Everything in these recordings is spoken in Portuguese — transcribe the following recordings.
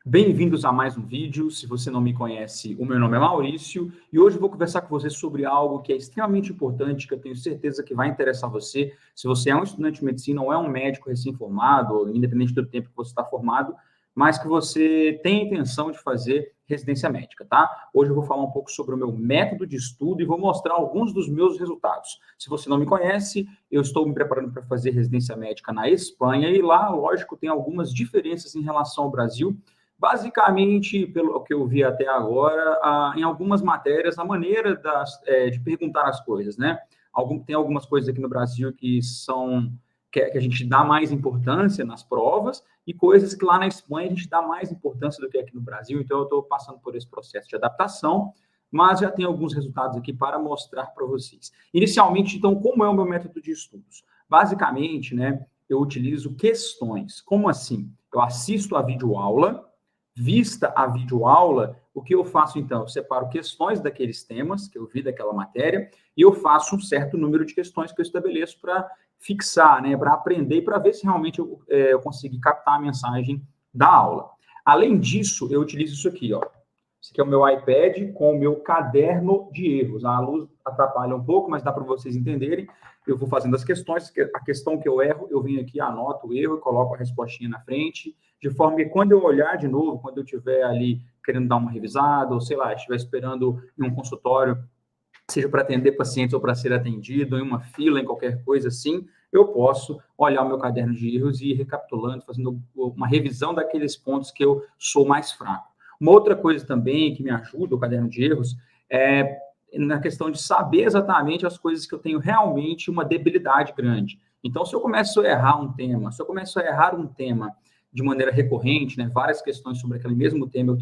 Bem-vindos a mais um vídeo. Se você não me conhece, o meu nome é Maurício e hoje eu vou conversar com você sobre algo que é extremamente importante, que eu tenho certeza que vai interessar você. Se você é um estudante de medicina ou é um médico recém-formado, independente do tempo que você está formado, mas que você tem a intenção de fazer residência médica, tá? Hoje eu vou falar um pouco sobre o meu método de estudo e vou mostrar alguns dos meus resultados. Se você não me conhece, eu estou me preparando para fazer residência médica na Espanha e lá, lógico, tem algumas diferenças em relação ao Brasil. Basicamente, pelo que eu vi até agora, em algumas matérias, a maneira de perguntar as coisas, né? Tem algumas coisas aqui no Brasil que a gente dá mais importância nas provas e coisas que lá na Espanha a gente dá mais importância do que aqui no Brasil. Então, eu estou passando por esse processo de adaptação, mas já tenho alguns resultados aqui para mostrar para vocês. Inicialmente, então, como é o meu método de estudos? Basicamente, né, eu utilizo questões. Como assim? Eu assisto a videoaula. Vista a videoaula, o que eu faço então? Eu separo questões daqueles temas que eu vi daquela matéria e eu faço um certo número de questões que eu estabeleço para fixar, né, para aprender e para ver se realmente eu consegui captar a mensagem da aula. Além disso, eu utilizo isso aqui, ó. Esse aqui é o meu iPad com o meu caderno de erros. A luz atrapalha um pouco, mas dá para vocês entenderem. Eu vou fazendo as questões, a questão que eu erro, eu venho aqui, anoto o erro, coloco a respostinha na frente, de forma que quando eu olhar de novo, quando eu estiver ali querendo dar uma revisada, ou sei lá, estiver esperando em um consultório, seja para atender pacientes ou para ser atendido, em uma fila, em qualquer coisa assim, eu posso olhar o meu caderno de erros e ir recapitulando, fazendo uma revisão daqueles pontos que eu sou mais fraco. Uma outra coisa também que me ajuda, o caderno de erros, é na questão de saber exatamente as coisas que eu tenho realmente uma debilidade grande. Então, se eu começo a errar um tema, de maneira recorrente, né, várias questões sobre aquele mesmo tema,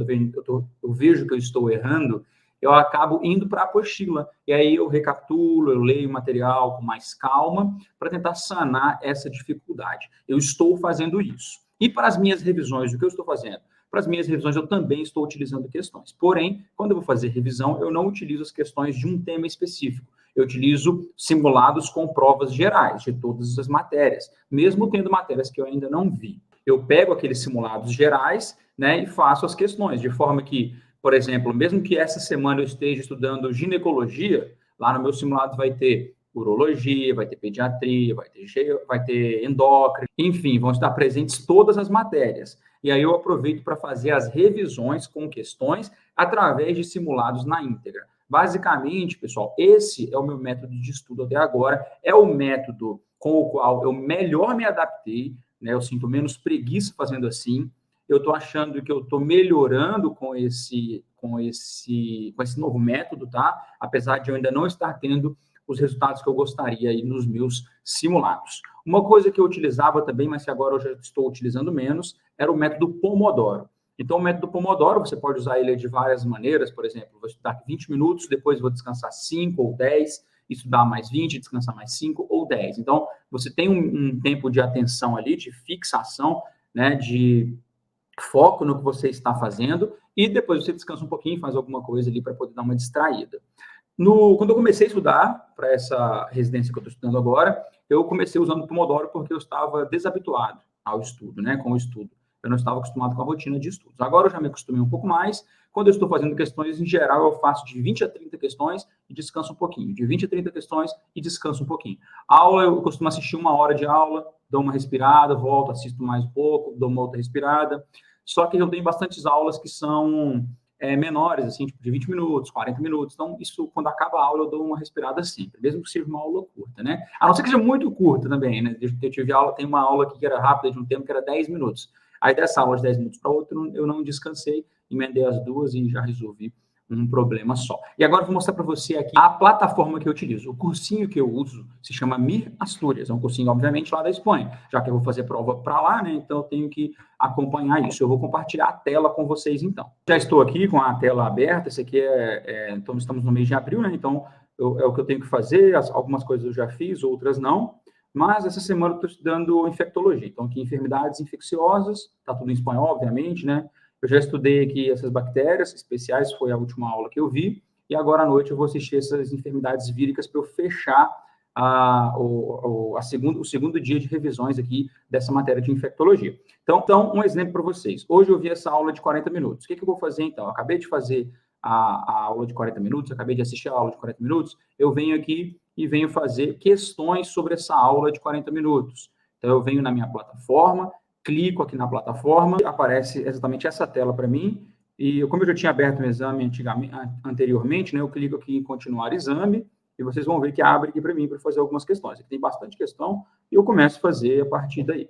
eu vejo que eu estou errando, eu acabo indo para a apostila. E aí eu recapitulo, eu leio o material com mais calma para tentar sanar essa dificuldade. Eu estou fazendo isso. E para as minhas revisões, o que eu estou fazendo? Para as minhas revisões, eu também estou utilizando questões. Porém, quando eu vou fazer revisão, eu não utilizo as questões de um tema específico. Eu utilizo simulados com provas gerais de todas as matérias, mesmo tendo matérias que eu ainda não vi. Eu pego aqueles simulados gerais, né, e faço as questões, de forma que, por exemplo, mesmo que essa semana eu esteja estudando ginecologia, lá no meu simulado vai ter urologia, vai ter pediatria, vai ter endócrino, enfim, vão estar presentes todas as matérias. E aí eu aproveito para fazer as revisões com questões através de simulados na íntegra. Basicamente, pessoal, esse é o meu método de estudo até agora, é o método com o qual eu melhor me adaptei, né? Eu sinto menos preguiça fazendo assim. Eu estou achando que eu estou melhorando com esse novo método, tá? Apesar de eu ainda não estar tendo os resultados que eu gostaria aí nos meus simulados. Uma coisa que eu utilizava também, mas que agora eu já estou utilizando menos, era o método Pomodoro. Então, o método Pomodoro, você pode usar ele de várias maneiras, por exemplo, vou estudar 20 minutos, depois vou descansar 5 ou 10, estudar mais 20, descansar mais 5 ou 10. Então, você tem um tempo de atenção ali, de fixação, né, de foco no que você está fazendo, e depois você descansa um pouquinho, faz alguma coisa ali para poder dar uma distraída. Quando eu comecei a estudar para essa residência que eu estou estudando agora, eu comecei usando o Pomodoro porque eu estava desabituado ao estudo, né, com o estudo. Eu não estava acostumado com a rotina de estudos. Agora eu já me acostumei um pouco mais. Quando eu estou fazendo questões, em geral, eu faço de 20 a 30 questões e descanso um pouquinho. De 20 a 30 questões e descanso um pouquinho. Aula, eu costumo assistir 1 hora de aula, dou uma respirada, volto, assisto mais um pouco, dou uma outra respirada. Só que eu tenho bastantes aulas que são menores, assim, tipo de 20 minutos, 40 minutos. Então, isso, quando acaba a aula, eu dou uma respirada sempre, mesmo que seja uma aula curta, né? A não ser que seja muito curta também, né? Eu tive aula, tem uma aula aqui que era rápida, de um tempo que era 10 minutos. Aí, dessa aula de 10 minutos para outra, eu não descansei, emendei as duas e já resolvi um problema só. E agora eu vou mostrar para você aqui a plataforma que eu utilizo. O cursinho que eu uso se chama Mir Astúrias. É um cursinho, obviamente, lá da Espanha. Já que eu vou fazer prova para lá, né? Então eu tenho que acompanhar isso. Eu vou compartilhar a tela com vocês, então. Já estou aqui com a tela aberta. Esse aqui então, estamos no mês de abril, né? Então, é o que eu tenho que fazer. Algumas coisas eu já fiz, outras não. Mas essa semana eu estou estudando infectologia. Então, aqui, enfermidades infecciosas. Está tudo em espanhol, obviamente, né? Eu já estudei aqui essas bactérias especiais, foi a última aula que eu vi, e agora à noite eu vou assistir essas enfermidades víricas para eu fechar o segundo dia de revisões aqui dessa matéria de infectologia. Então um exemplo para vocês. Hoje eu vi essa aula de 40 minutos. O que eu vou fazer, então? Eu acabei de fazer a aula de 40 minutos, acabei de assistir a aula de 40 minutos, eu venho aqui e venho fazer questões sobre essa aula de 40 minutos. Então, eu venho na minha plataforma, clico aqui na plataforma, aparece exatamente essa tela para mim, e como eu já tinha aberto o exame anteriormente, né, eu clico aqui em continuar exame, e vocês vão ver que abre aqui para mim para fazer algumas questões. Aqui tem bastante questão, e eu começo a fazer a partir daí.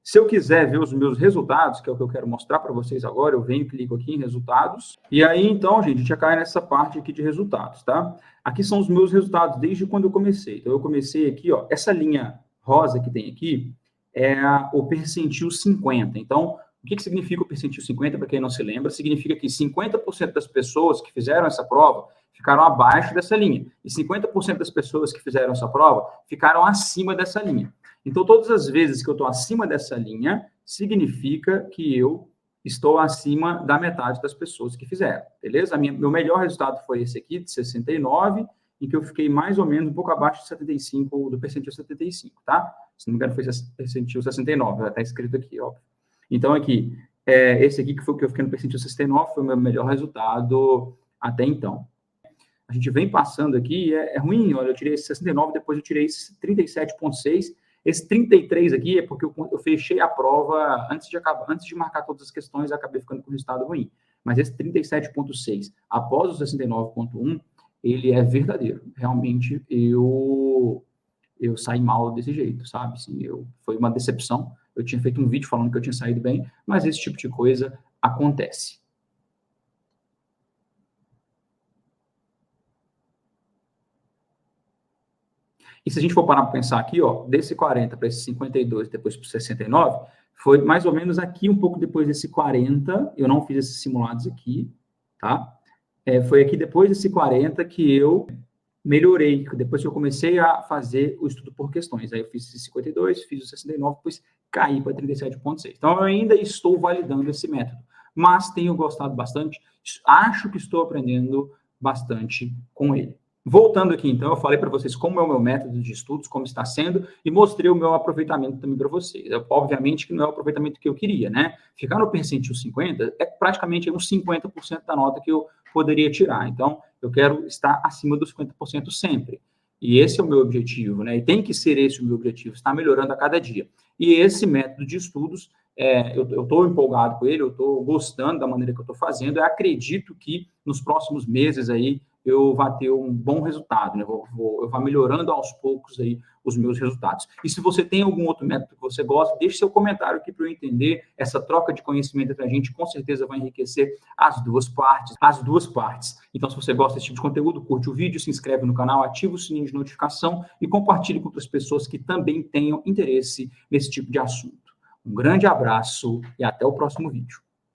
Se eu quiser ver os meus resultados, que é o que eu quero mostrar para vocês agora, eu venho e clico aqui em resultados. E aí, então, gente, a gente já cai nessa parte aqui de resultados, tá? Aqui são os meus resultados desde quando eu comecei. Então, eu comecei aqui, ó, essa linha rosa que tem aqui é o percentil 50. Então, o que significa o percentil 50, para quem não se lembra? Significa que 50% das pessoas que fizeram essa prova ficaram abaixo dessa linha. E 50% das pessoas que fizeram essa prova ficaram acima dessa linha. Então, todas as vezes que eu estou acima dessa linha, significa que eu estou acima da metade das pessoas que fizeram, beleza? Meu melhor resultado foi esse aqui, de 69, em que eu fiquei mais ou menos um pouco abaixo de 75, do percentil 75, tá? Se não me engano, foi percentil 69, está escrito aqui, ó. Então, aqui, esse aqui que foi o que eu fiquei no percentil 69, foi o meu melhor resultado até então. A gente vem passando aqui, é ruim, olha, eu tirei esse 69, depois eu tirei esse 37,6. Esse 33 aqui é porque eu fechei a prova antes de marcar todas as questões, eu acabei ficando com o resultado ruim. Mas esse 37,6, após o 69,1, ele é verdadeiro. Realmente, eu saí mal desse jeito, sabe? Assim, foi uma decepção. Eu tinha feito um vídeo falando que eu tinha saído bem, mas esse tipo de coisa acontece. E se a gente for parar para pensar aqui, ó, desse 40 para esse 52, depois para o 69, foi mais ou menos aqui, um pouco depois desse 40, eu não fiz esses simulados aqui, tá? Foi aqui depois desse 40 que eu melhorei, depois que eu comecei a fazer o estudo por questões. Aí eu fiz esse 52, fiz o 69, depois caí para 37,6. Então, eu ainda estou validando esse método, mas tenho gostado bastante, acho que estou aprendendo bastante com ele. Voltando aqui, então, eu falei para vocês como é o meu método de estudos, como está sendo, e mostrei o meu aproveitamento também para vocês. Obviamente que não é o aproveitamento que eu queria, né? Ficar no percentil 50 é praticamente uns 50% da nota que eu poderia tirar. Então, eu quero estar acima dos 50% sempre. E esse é o meu objetivo, né? E tem que ser esse o meu objetivo, estar melhorando a cada dia. E esse método de estudos, eu estou empolgado com ele, eu estou gostando da maneira que eu estou fazendo, eu acredito que nos próximos meses aí, eu vá ter um bom resultado, né? Eu vá melhorando aos poucos aí os meus resultados. E se você tem algum outro método que você gosta, deixe seu comentário aqui para eu entender. Essa troca de conhecimento entre a gente com certeza vai enriquecer as duas partes. Então, se você gosta desse tipo de conteúdo, curte o vídeo, se inscreve no canal, ativa o sininho de notificação e compartilhe com outras pessoas que também tenham interesse nesse tipo de assunto. Um grande abraço e até o próximo vídeo.